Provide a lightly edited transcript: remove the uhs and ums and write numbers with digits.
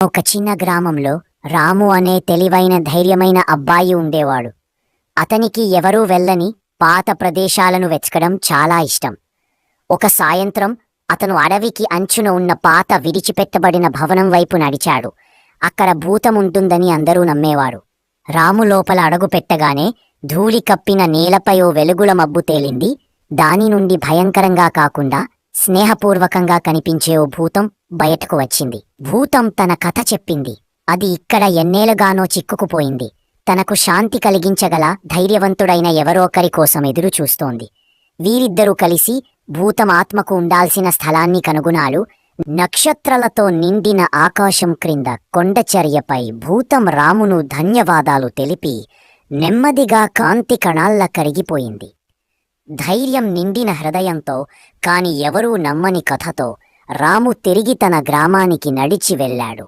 ఒక చిన్న గ్రామంలో రాము అనే తెలివైన ధైర్యమైన అబ్బాయి ఉండేవాడు. అతనికి ఎవరూ వెళ్ళని పాత ప్రదేశాలను వెతకడం చాలా ఇష్టం. ఒక సాయంత్రం అతను అడవికి అంచున ఉన్న పాత విడిచిపెట్టబడిన భవనం వైపు నడిచాడు. అక్కడ భూతముంటుందని అందరూ నమ్మేవారు. రాము లోపల అడుగు పెట్టగానే ధూళి కప్పిన నేలపై ఓ వెలుగుల మబ్బు తేలింది. దాని నుండి భయంకరంగా కాకుండా స్నేహపూర్వకంగా కనిపించే ఓ భూతం బయటకు వచ్చింది. భూతం తన కథ చెప్పింది. అది ఇక్కడ ఎన్నేళ్లుగానో చిక్కుకుపోయింది. తనకు శాంతి కలిగించగల ధైర్యవంతుడైన ఎవరోకరి కోసం ఎదురు చూస్తోంది. వీరిద్దరూ కలిసి భూతం ఆత్మకు ఉండాల్సిన స్థలాన్ని కనుగొనాలు. నక్షత్రాలతో నిండిన ఆకాశం క్రింద కొండచర్యపై భూతం రామును ధన్యవాదాలు తెలిపి నెమ్మదిగా కాంతి కణాల్లా కరిగిపోయింది. ధైర్యం నిండిన హృదయంతో, కాని ఎవరూ నమ్మని కథతో రాము తిరిగి తన గ్రామానికి నడిచి వెళ్ళాడు.